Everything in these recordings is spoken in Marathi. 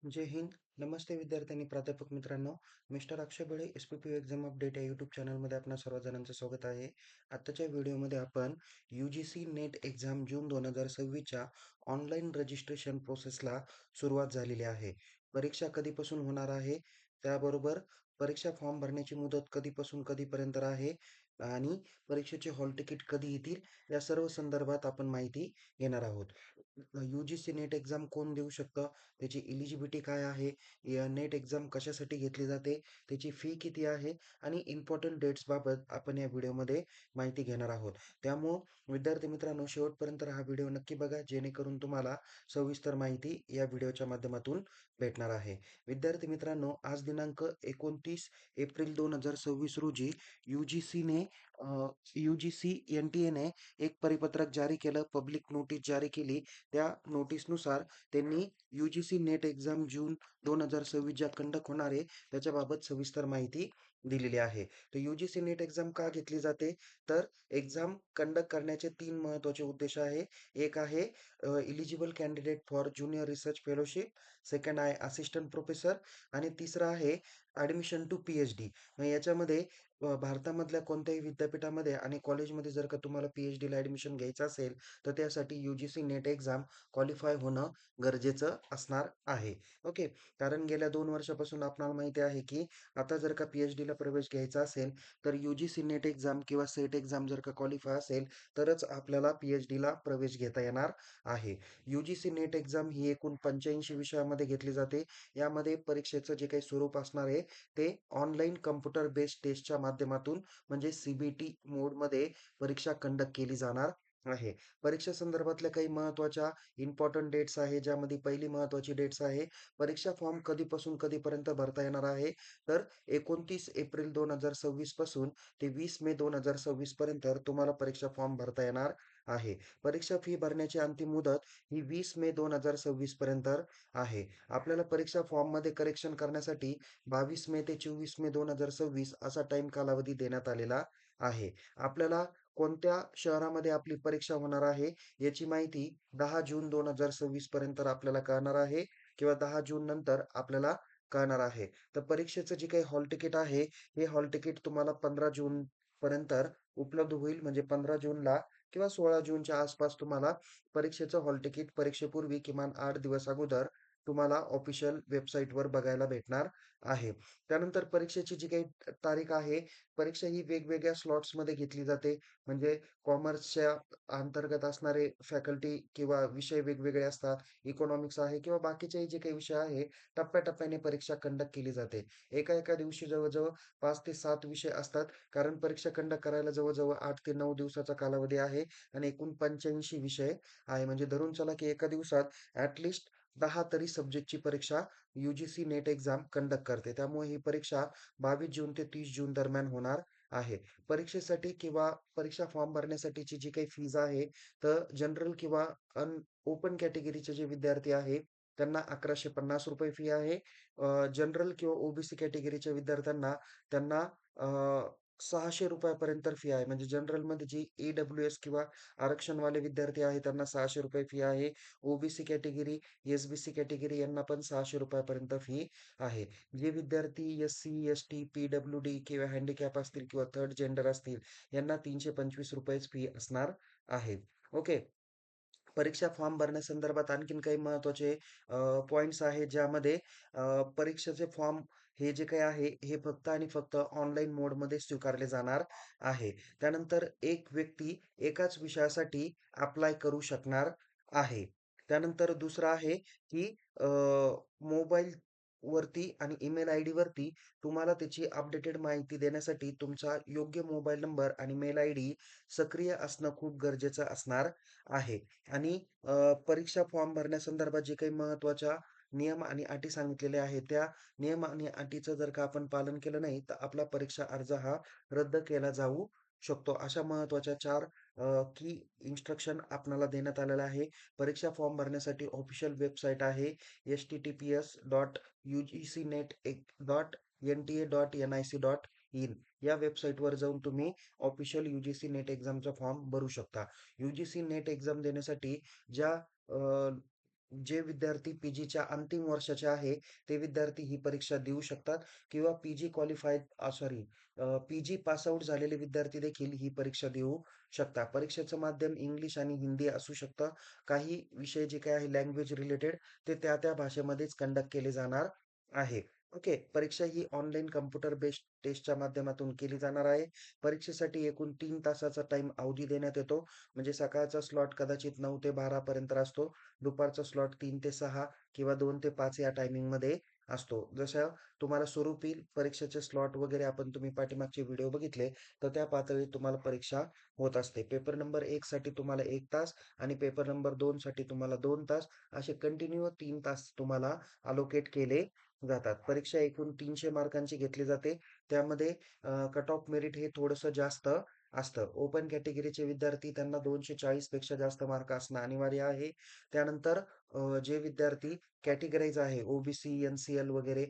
जय हिंद. नमस्ते विद्यार्थी आणि प्राध्यापक मित्रांनो. मिस्टर अक्षय बळे एस-पी-पी एक्झाम अपडेट या यूट्यूब चॅनलमध्ये आपणा सर्व जणांचं स्वागत आहे. आताच्या व्हिडिओमध्ये आपण यू-जी-सी नेट एक्झाम जून 2026च्या ऑनलाईन रजिस्ट्रेशन प्रोसेसला सुरुवात झालेली आहे. परीक्षा कधीपासून होणार आहे, त्याबरोबर परीक्षा फॉर्म भरण्याची मुदत कधीपासून कधीपर्यंत आहे आणि परीक्षेचे हॉल तिकीट कधी येतील, या सर्व संदर्भात आपण माहिती घेणार आहोत. यू-जी-सी नेट एक्झाम कोण देऊ शकतं? त्याची एलिजिबिलिटी काय आहे? या नेट एक्झाम कशासाठी घेतली जाते? त्याची फी किती आहे? आणि इम्पॉर्टंट डेट्सबाबत आपण या व्हिडिओमध्ये माहिती घेणार आहोत. त्यामुळं विद्यार्थी मित्रांनो, शेवटपर्यंत हा व्हिडिओ नक्की बघा, जेणेकरून तुम्हाला सविस्तर माहिती या व्हिडिओच्या माध्यमातून भेटणार आहे. विद्यार्थी मित्रांनो, आज दिनांक 29 एप्रिल 2026 रोजी यू-जी-सीने यू-जी-सी एन-टी-एने एक परिपत्रक जारी केलं, पब्लिक नोटीस जारी केली. त्या नोटीसनुसार त्यांनी यू-जी-सी नेट एक्झाम जून 2026 ज्या कंडक्ट होणार आहे, त्याच्याबाबत सविस्तर माहिती दिलेली आहे. तर यू-जी-सी नेट एक्झाम का घेतली जाते? तर एक्झाम कंडक्ट करण्याचे 3 महत्त्वाचे उद्देश आहे. एक आहे eligible candidate for junior research fellowship, second आहे असिस्टंट प्रोफेसर आणि तिसरं आहे ॲडमिशन टू पी-एच-डी. मग याच्यामध्ये भारतामधल्या कोणत्याही विद्यापीठामध्ये आणि कॉलेजमध्ये जर का तुम्हाला पी-एच-डीला ॲडमिशन घ्यायचं असेल, तर त्यासाठी यू-जी-सी नेट एक्झाम क्वालिफाय होणं गरजेचं असणार आहे. ओके. कारण गेल्या 2 वर्षापासून आपणाला माहिती आहे, की आता जर का पी-एच-डीला प्रवेश घ्यायचा असेल, तर यू-जी-सी नेट एक्झाम किंवा सेट एक्झाम जर का क्वालिफाय असेल, तरच आपल्याला पी-एच-डीला प्रवेश घेता येणार आहे. यू-जी-सी नेट एक्झाम ही एकूण 85 विषयामध्ये घेतली जाते. यामध्ये परीक्षेचं जे काही स्वरूप असणार आहे, ते ऑनलाईन कॉम्प्युटर बेस्ड टेस्टच्या माध्यमातून म्हणजे सी-बी-टी मोडमध्ये परीक्षा कंडक्ट केली जाणार आहे. परीक्षेसंदर्भातल्या काही महत्त्वाच्या इम्पॉर्टंट डेट्स आहे, ज्यामध्ये पहिली महत्त्वाची डेट्स आहे, परीक्षा फॉर्म कधीपासून कधीपर्यंत भरता येणार आहे. तर 29 एप्रिल 2026 पासून ते 20 मे 2026 पर्यंत तुम्हाला परीक्षा फॉर्म भरता येणार आहे. परीक्षा फी भरण्याची अंतिम मुदत ही 20 मे 2026 पर्यंत आहे. आपल्याला परीक्षा फॉर्ममध्ये करेक्शन करण्यासाठी 22 मे ते 24 मे 2026 असा टाईम कालावधी देण्यात आलेला आहे. आपल्याला कोणत्या शहरामध्ये आपली परीक्षा होणार आहे, याची माहिती 10 जून 2026 पर्यंत आपल्याला कळणार आहे किंवा 10 जून नंतर आपल्याला कळणार आहे. तर परीक्षेचं जे काही हॉल तिकीट आहे, हे हॉल तिकीट तुम्हाला 15 जून पर्यंत उपलब्ध होईल. म्हणजे 15 जूनला किंवा 16 जूनच्या आसपास तुम्हाला परीक्षेचं हॉल तिकीट परीक्षेपूर्वी किमान 8 दिवस अगोदर तुम्हाला ऑफिशियल वेबसाईटवर बघायला भेटणार आहे. त्यानंतर परीक्षेची जी काही तारीख आहे, परीक्षा ही वेगवेगळ्या स्लॉट्समध्ये घेतली जाते. म्हणजे कॉमर्सच्या अंतर्गत असणारे फॅकल्टी किंवा विषय वेगवेगळे असतात. इकॉनॉमिक्स आहे किंवा बाकीचेही जे काही विषय आहे, टप्प्याटप्प्याने परीक्षा कंडक्ट केली जाते. एका दिवशी जवळ-जवळ 5 ते 7 विषय असतात. कारण परीक्षा कंडक्ट करायला जवळ-जवळ 8 ते 9 दिवसाचा कालावधी आहे आणि एकूण 85 विषय आहे. म्हणजे धरून चला की एका दिवसात ॲट 10 तरी सब्जेक्टची परीक्षा यू-जी-सी नेट एक्झाम कंडक्ट करते. त्यामुळे ही परीक्षा 22 जून ते 30 जून दरम्यान होणार आहे. परीक्षेसाठी किंवा परीक्षा फॉर्म भरण्यासाठीची जी काही फीज आहे, तर जनरल किंवा ओपन कॅटेगरीचे जे विद्यार्थी आहे, त्यांना ₹1150 फी आहे. जनरल किंवा ओ-बी-सी कॅटेगरीच्या विद्यार्थ्यांना त्यांना अ, ₹600 पर्यंत फी आहे. म्हणजे जनरलमध्ये जी ई-डब्ल्यू-एस किंवा आरक्षणवाले विद्यार्थी आहेत, त्यांना ₹600 फी आहे. ओ-बी-सी कॅटेगरी, एस-बी-सी कॅटेगरी यांना पण ₹600 पर्यंत फी आहे. जे विद्यार्थी एस-सी, एस-टी, पी-डब्ल्यू-डी किंवा हँडिकॅप असतील किंवा थर्ड जेंडर असतील, यांना ₹325 फी असणार आहे. ओके. परीक्षा फॉर्म भरण्यासंदर्भात आणखीन काही महत्त्वाचे पॉइंट्स आहेत, ज्यामध्ये परीक्षेचे फॉर्म हे जे काही आहे, हे फक्त आणि फक्त ऑनलाईन मोडमध्ये स्वीकारले जाणार आहे. त्यानंतर एक व्यक्ती एकाच विषयासाठी अप्लाय करू शकणार आहे. त्यानंतर दुसरं आहे, की मोबाईल वरती आणि ईमेल आयडीवरती तुम्हाला त्याची अपडेटेड माहिती देण्यासाठी तुमचा योग्य मोबाईल नंबर आणि मेल आयडी सक्रिय असणं खूप गरजेचं असणार आहे. आणि परीक्षा फॉर्म भरण्यासंदर्भात जे काही महत्त्वाच्या नियम आणि अटी सांगितलेल्या आहेत, त्या नियम आणि अटीचं जर का आपण पालन केलं नाही, तर आपला परीक्षा अर्ज हा रद्द केला जाऊ शकतो. अशा महत्त्वाच्या 4 की इन्स्ट्रक्शन आपल्याला देण्यात आलेलं आहे. परीक्षा फॉर्म भरण्यासाठी ऑफिशियल वेबसाईट आहे https://ugcnet.nta.nic.in. या वेबसाईटवर जाऊन तुम्ही ऑफिशियल यू-जी-सी नेट एक्झामचा फॉर्म भरू शकता. यू-जी-सी नेट एक्झाम देण्यासाठी ज्या जे विद्यार्थी पी-जीच्या अंतिम वर्षाचे आहे, ते विद्यार्थी ही परीक्षा देऊ शकतात किंवा PG qualified sorry PG pass out झालेले विद्यार्थी देखील ही परीक्षा देऊ शकतात. परीक्षेचं माध्यम इंग्लिश आणि हिंदी असू शकतं. काही विषय जे काही आहे लँग्वेज रिलेटेड ते त्या भाषेमध्येच कंडक्ट केले जाणार आहे. ओके. परीक्षा ही ऑनलाईन कॉम्प्युटर बेस्ड टेस्टच्या माध्यमातून केली जाणार आहे. परीक्षेसाठी एकूण 3 तासाचा टाईम अवधी देण्यात येतो. म्हणजे सकाळचा स्लॉट कदाचित 9 ते 12 पर्यंत असतो. दुपारचा स्लॉट 3 ते 6 किंवा 2 ते 5 या टायमिंगमध्ये असतो. जसं तुम्हाला स्वरूपी परीक्षेचे स्लॉट वगैरे तुम्ही पाठीमागचे व्हिडिओ बघितले, तर त्या पातळीत तुम्हाला परीक्षा होत असते. पेपर नंबर 1 साठी तुम्हाला 1 तास आणि पेपर नंबर 2 साठी तुम्हाला 2 तास असे कंटिन्यू 3 तास तुम्हाला अलोकेट केले जातात. परीक्षा एकूण 300 मार्कांची घेतली जाते. त्यामध्ये कट ऑफ मेरिट हे थोडंसं जास्त असतं. ओपन कॅटेगरीचे विद्यार्थी त्यांना 240 पेक्षा जास्त मार्क असणं अनिवार्य आहे. त्यानंतर जे विद्यार्थी कॅटेगराईज आहे ओ-बी-सी, एन-सी-एल वगैरे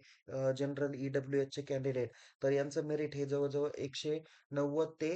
जनरल ई-डब्ल्यू-एचचे कॅन्डिडेट तर यांचं मेरिट हे जवळ-जवळ 190 ते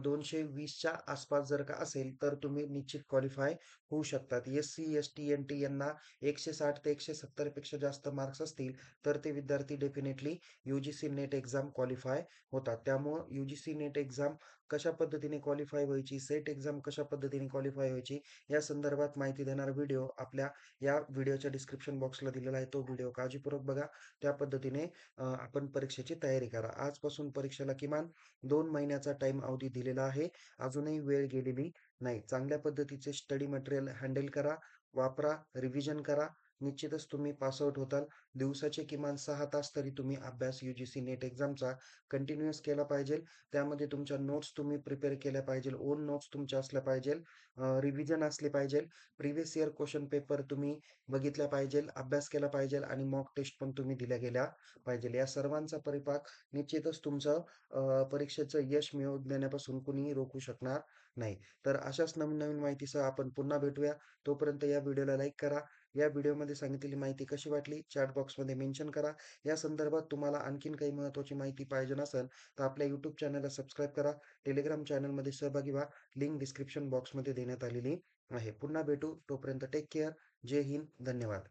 220च्या आसपास जर का असेल, तर तुम्ही निश्चित क्वालिफाय होऊ शकतात. एस-सी, एस-टी, एन-टी यांना 160 ते 170 पेक्षा जास्त मार्क्स असतील, तर ते विद्यार्थी डेफिनेटली यू-जी-सी नेट एक्झाम क्वालिफाय होतात. त्यामुळं यू-जी-सी नेट एक्झाम कशा पद्धतीने क्वालिफाय व्हायची, सेट एक्झाम कशा पद्धतीने क्वालिफाय व्हायची, या संदर्भात माहिती देणारा व्हिडिओ आपल्या या व्हिडिओच्या डिस्क्रिप्शन बॉक्सला दिलेला आहे. तो व्हिडिओ काळजीपूर्वक बघा. त्या पद्धतीने आपण परीक्षेची तयारी करा. आजपासून परीक्षेला किमान 2 महिन्याचा टाईम अवधी दिलेला आहे. अजूनही वेळ गेलेली नाही. चांगल्या पद्धतीचे स्टडी मटेरियल हँडल करा, वापरा, रिव्हिजन करा. निश्चितच तुम्ही पास होताल. दिवसाचे किमान 6 तास तरी तुम्ही अभ्यास यू-जी-सी नेट एक्झामचा कंटिन्यूअस केला पाहिजे. त्यामध्ये तुमच्या नोट्स तुम्ही प्रिपेअर केल्या पाहिजे. ओन नोट्स तुमच्या असल्या पाहिजे. रिव्हिजन असली पाहिजे. प्रिव्हियस इयर क्वेश्चन पेपर तुम्ही बघितल्या पाहिजे, अभ्यास केला पाहिजे आणि मॉक टेस्ट पण तुम्ही दिल्या गेल्या पाहिजे. या सर्वांचा परिपाक निश्चितच तुमचं परीक्षेचं यश मिळवून देण्यापासून कुणीही रोखू शकणार नाही. तर अशाच नवीन-नवीन माहितीसह आपण पुन्हा भेटूया. तोपर्यंत या व्हिडिओला लाईक करा. या व्हिडिओमध्ये सांगितलेली माहिती कशी वाटली चॅट बॉक्समध्ये मेन्शन करा. या संदर्भात तुम्हाला आणखीन काही महत्त्वाची माहिती पाहिजे असेल, तर आपल्या YouTube चॅनलला सबस्क्राईब करा. Telegram चॅनलमध्ये सहभागी व्हा. लिंक डिस्क्रिप्शन बॉक्समध्ये देण्यात आलेली आहे. पुन्हा भेटू. तोपर्यंत टेक केअर. जय हिंद. धन्यवाद.